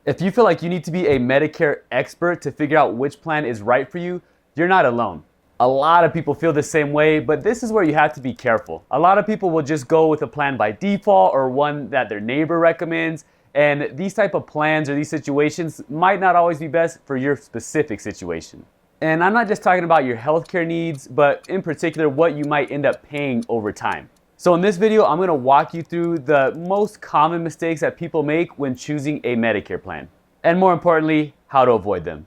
If you feel like you need to be a Medicare expert to figure out which plan is right for you, you're not alone. A lot of people feel the same way, but this is where you have to be careful. A lot of people will just go with a plan by default or one that their neighbor recommends, and these type of plans or these situations might not always be best for your specific situation. And I'm not just talking about your healthcare needs, but in particular what you might end up paying over time. So in this video, I'm going to walk you through the most common mistakes that people make when choosing a Medicare plan, and more importantly, how to avoid them.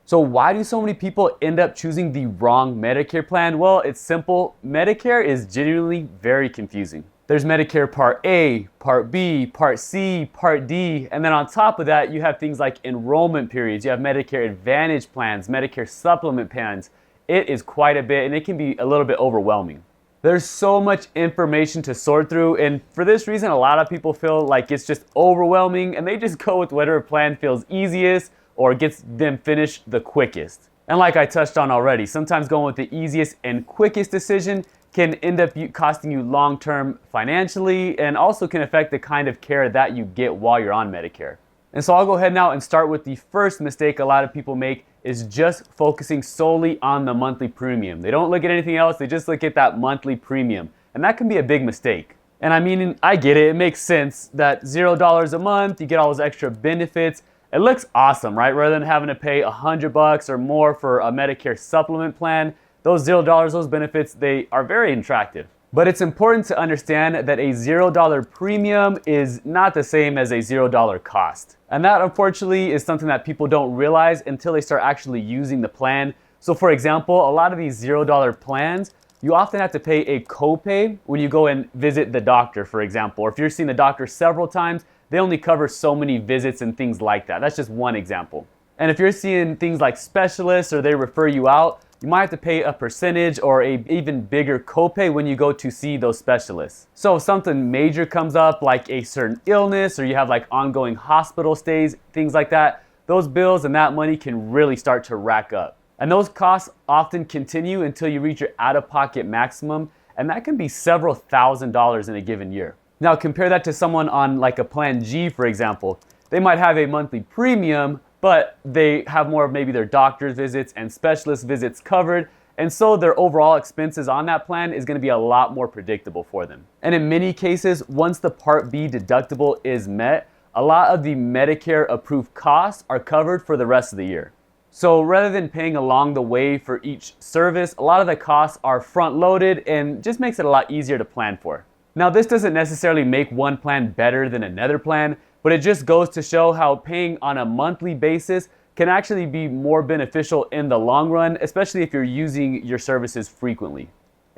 So why do so many people end up choosing the wrong Medicare plan? Well, it's simple. Medicare is genuinely very confusing. There's Medicare Part A, Part B, Part C, Part D, and then on top of that, you have things like enrollment periods. You have Medicare Advantage plans, Medicare Supplement plans. It is quite a bit, and it can be a little bit overwhelming. There's so much information to sort through, and for this reason, a lot of people feel like it's just overwhelming, and they just go with whatever plan feels easiest or gets them finished the quickest. And like I touched on already, sometimes going with the easiest and quickest decision can end up costing you long-term financially, and also can affect the kind of care that you get while you're on Medicare. And so I'll go ahead now and start with the first mistake a lot of people make, is just focusing solely on the monthly premium. They don't look at anything else, they just look at that monthly premium. And that can be a big mistake. And I mean, I get it makes sense that $0 a month, you get all those extra benefits. It looks awesome, right? Rather than having to pay $100 or more for a Medicare supplement plan, those $0, those benefits, they are very attractive. But it's important to understand that a $0 premium is not the same as a $0 cost. And that unfortunately is something that people don't realize until they start actually using the plan. So for example, a lot of these $0 plans, you often have to pay a copay when you go and visit the doctor, for example. Or if you're seeing the doctor several times, they only cover so many visits and things like that. That's just one example. And if you're seeing things like specialists or they refer you out, you might have to pay a percentage or a even bigger copay when you go to see those specialists. So if something major comes up, like a certain illness, or you have like ongoing hospital stays, things like that, those bills and that money can really start to rack up. And those costs often continue until you reach your out-of-pocket maximum, and that can be several $1,000s in a given year. Now compare that to someone on like a Plan G, for example. They might have a monthly premium, but they have more of maybe their doctor's visits and specialist visits covered, and so their overall expenses on that plan is going to be a lot more predictable for them. And in many cases, once the Part B deductible is met, a lot of the Medicare approved costs are covered for the rest of the year. So rather than paying along the way for each service, a lot of the costs are front loaded and just makes it a lot easier to plan for. Now this doesn't necessarily make one plan better than another plan, but it just goes to show how paying on a monthly basis can actually be more beneficial in the long run, especially if you're using your services frequently.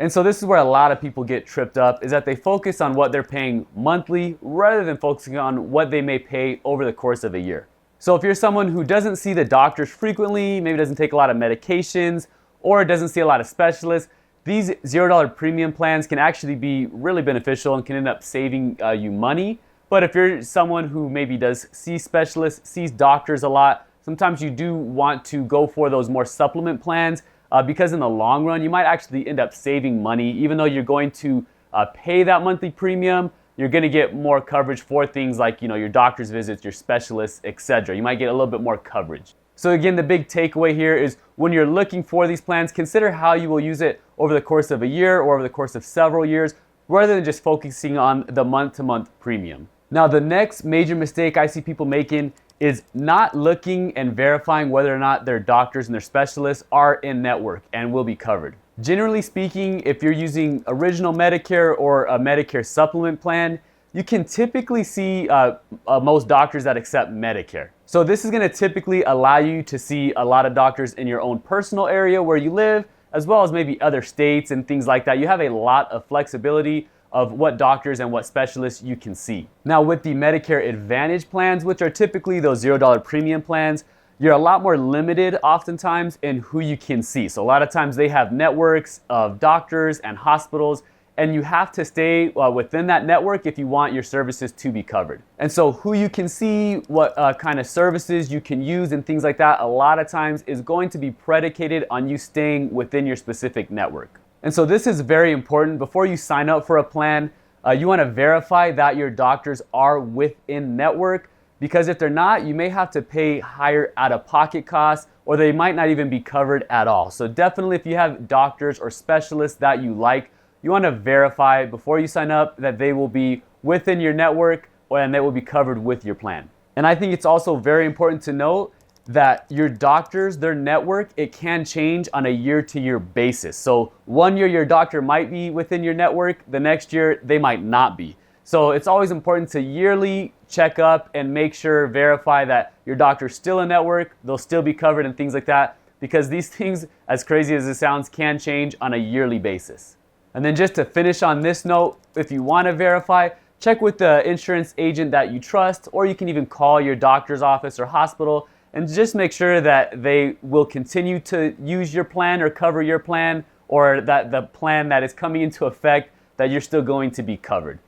And so this is where a lot of people get tripped up, is that they focus on what they're paying monthly rather than focusing on what they may pay over the course of a year. So if you're someone who doesn't see the doctors frequently, maybe doesn't take a lot of medications, or doesn't see a lot of specialists, these $0 premium plans can actually be really beneficial and can end up saving you money. But if you're someone who maybe does see specialists, sees doctors a lot, sometimes you do want to go for those more supplement plans because in the long run, you might actually end up saving money. Even though you're going to pay that monthly premium, you're going to get more coverage for things like, your doctor's visits, your specialists, etc. You might get a little bit more coverage. So again, the big takeaway here is when you're looking for these plans, consider how you will use it over the course of a year or over the course of several years, rather than just focusing on the month-to-month premium. Now, the next major mistake I see people making is not looking and verifying whether or not their doctors and their specialists are in network and will be covered. Generally speaking, if you're using original Medicare or a Medicare supplement plan, you can typically see most doctors that accept Medicare. So this is going to typically allow you to see a lot of doctors in your own personal area where you live, as well as maybe other states and things like that. You have a lot of flexibility of what doctors and what specialists you can see. Now with the Medicare Advantage plans, which are typically those $0 premium plans, you're a lot more limited oftentimes in who you can see. So a lot of times they have networks of doctors and hospitals, and you have to stay within that network if you want your services to be covered. And so who you can see, what kind of services you can use and things like that, a lot of times is going to be predicated on you staying within your specific network. And so this is very important. Before you sign up for a plan, You want to verify that your doctors are within network, because if they're not, you may have to pay higher out-of-pocket costs, or they might not even be covered at all. So definitely, if you have doctors or specialists that you like, you want to verify before you sign up that they will be within your network and they will be covered with your plan. And I think it's also very important to note that your doctors, their network, it can change on a year-to-year basis. So one year your doctor might be within your network, the next year they might not be. So it's always important to yearly check up and make sure, verify that your doctor's still in network, they'll still be covered and things like that, because these things, as crazy as it sounds, can change on a yearly basis. And then just to finish on this note, if you want to verify, check with the insurance agent that you trust, or you can even call your doctor's office or hospital and just make sure that they will continue to use your plan or cover your plan, or that the plan that is coming into effect, that you're still going to be covered.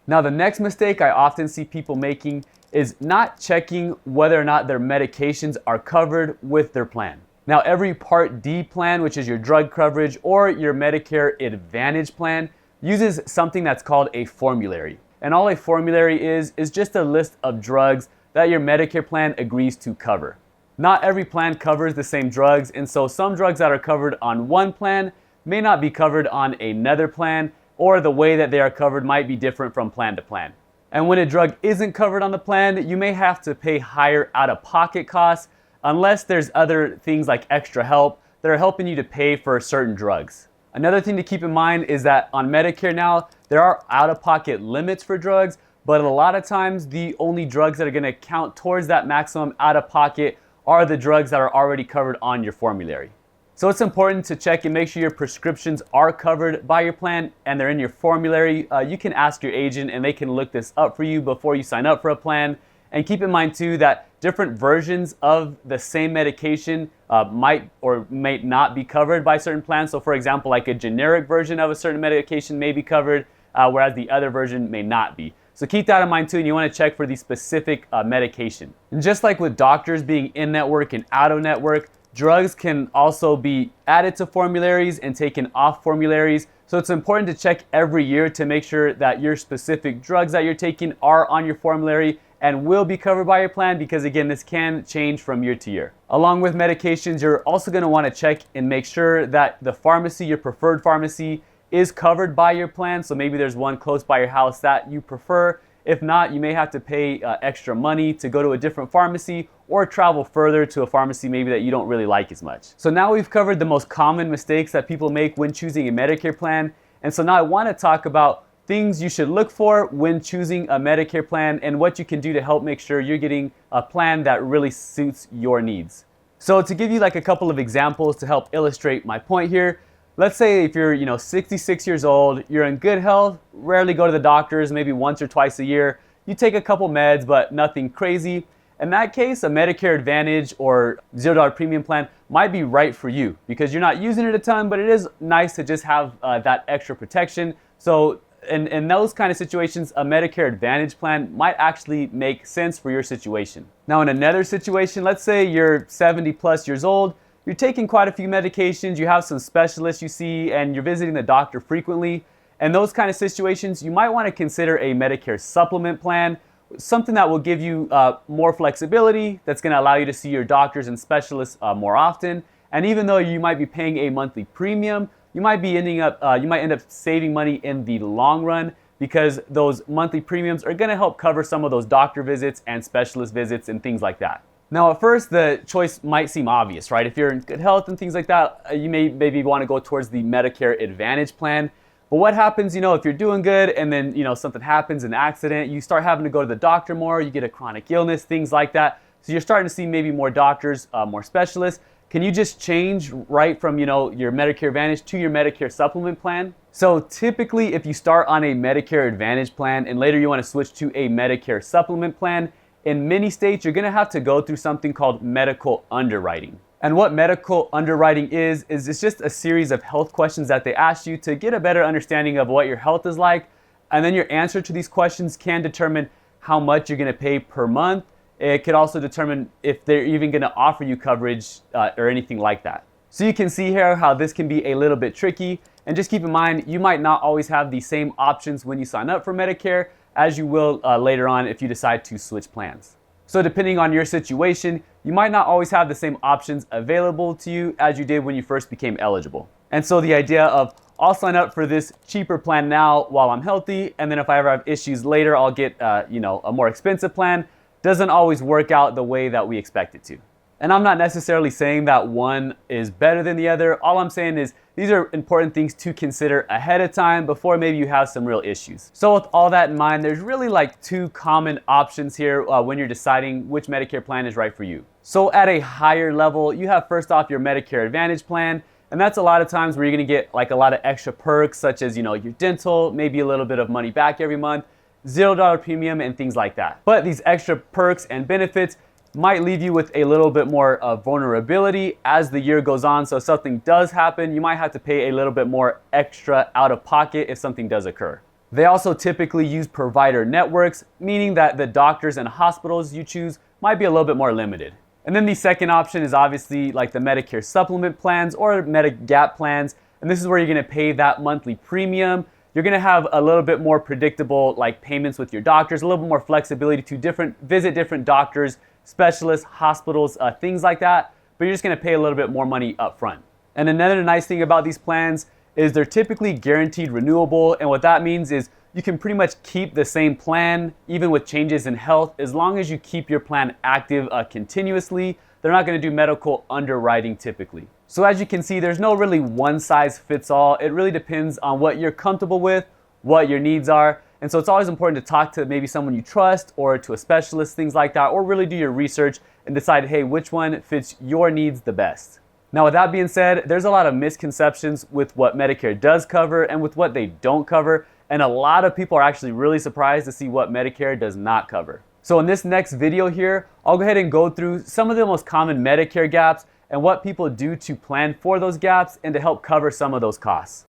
Now, the next mistake I often see people making is not checking whether or not their medications are covered with their plan. Now, every Part D plan, which is your drug coverage, or your Medicare Advantage plan, uses something that's called a formulary. And all a formulary is just a list of drugs that your Medicare plan agrees to cover. Not every plan covers the same drugs, and so some drugs that are covered on one plan may not be covered on another plan, or the way that they are covered might be different from plan to plan. And when a drug isn't covered on the plan, you may have to pay higher out-of-pocket costs unless there's other things like extra help that are helping you to pay for certain drugs. Another thing to keep in mind is that on Medicare now, there are out-of-pocket limits for drugs, but a lot of times the only drugs that are going to count towards that maximum out-of-pocket are the drugs that are already covered on your formulary. So it's important to check and make sure your prescriptions are covered by your plan and they're in your formulary. You can ask your agent and they can look this up for you before you sign up for a plan. And keep in mind too that different versions of the same medication might or may not be covered by certain plans. So for example, like a generic version of a certain medication may be covered, whereas the other version may not be. So keep that in mind too, and you want to check for the specific medication. And just like with doctors being in network and out of network, drugs can also be added to formularies and taken off formularies. So it's important to check every year to make sure that your specific drugs that you're taking are on your formulary and will be covered by your plan, because again, this can change from year to year. Along with medications, you're also going to want to check and make sure that the pharmacy, your preferred pharmacy, is covered by your plan. So maybe there's one close by your house that you prefer. If not, you may have to pay extra money to go to a different pharmacy or travel further to a pharmacy maybe that you don't really like as much. So now we've covered the most common mistakes that people make when choosing a Medicare plan. And so now I want to talk about things you should look for when choosing a Medicare plan and what you can do to help make sure you're getting a plan that really suits your needs. So to give you like a couple of examples to help illustrate my point here, let's say if you're 66 years old, you're in good health, rarely go to the doctors, maybe once or twice a year, you take a couple meds but nothing crazy. In that case, a Medicare Advantage or $0 premium plan might be right for you because you're not using it a ton, but it is nice to just have that extra protection. So in those kind of situations, a Medicare Advantage plan might actually make sense for your situation. Now in another situation, let's say you're 70 plus years old, you're taking quite a few medications, you have some specialists you see, and you're visiting the doctor frequently. In those kind of situations, you might want to consider a Medicare Supplement plan, something that will give you more flexibility, that's going to allow you to see your doctors and specialists more often. And even though you might be paying a monthly premium, you might end up saving money in the long run, because those monthly premiums are going to help cover some of those doctor visits and specialist visits and things like that. Now, at first, the choice might seem obvious, right? If you're in good health and things like that, you may maybe want to go towards the Medicare Advantage plan. But what happens, if you're doing good and then, something happens, an accident, you start having to go to the doctor more, you get a chronic illness, things like that. So you're starting to see maybe more doctors, more specialists. Can you just change right from, your Medicare Advantage to your Medicare Supplement plan? So typically, if you start on a Medicare Advantage plan and later you want to switch to a Medicare Supplement plan, in many states, you're going to have to go through something called medical underwriting. And what medical underwriting is it's just a series of health questions that they ask you to get a better understanding of what your health is like. And then your answer to these questions can determine how much you're going to pay per month. It could also determine if they're even going to offer you coverage or anything like that. So you can see here how this can be a little bit tricky. And just keep in mind, you might not always have the same options when you sign up for Medicare as you will later on if you decide to switch plans. So depending on your situation, you might not always have the same options available to you as you did when you first became eligible. And so the idea of I'll sign up for this cheaper plan now while I'm healthy, and then if I ever have issues later, I'll get a more expensive plan, doesn't always work out the way that we expect it to. And I'm not necessarily saying that one is better than the other. All I'm saying is these are important things to consider ahead of time before maybe you have some real issues. So with all that in mind, there's really like two common options here when you're deciding which Medicare plan is right for you. So at a higher level, you have first off your Medicare Advantage plan. And that's a lot of times where you're gonna get like a lot of extra perks such as, your dental, maybe a little bit of money back every month, $0 premium and things like that. But these extra perks and benefits might leave you with a little bit more vulnerability as the year goes on. So if something does happen, you might have to pay a little bit more extra out of pocket if something does occur. They also typically use provider networks, meaning that the doctors and hospitals you choose might be a little bit more limited. And then the second option is obviously like the Medicare Supplement plans or Medigap plans. And this is where you're gonna pay that monthly premium. You're gonna have a little bit more predictable like payments with your doctors, a little bit more flexibility to visit different doctors, specialists, hospitals, things like that, but you're just gonna pay a little bit more money up front. And another nice thing about these plans is they're typically guaranteed renewable, and what that means is you can pretty much keep the same plan even with changes in health as long as you keep your plan active continuously. They're not gonna do medical underwriting typically. So as you can see, there's no really one size fits all. It really depends on what you're comfortable with, what your needs are. And so it's always important to talk to maybe someone you trust or to a specialist, things like that, or really do your research and decide, hey, which one fits your needs the best. Now, with that being said, there's a lot of misconceptions with what Medicare does cover and with what they don't cover. And a lot of people are actually really surprised to see what Medicare does not cover. So in this next video here, I'll go ahead and go through some of the most common Medicare gaps and what people do to plan for those gaps and to help cover some of those costs.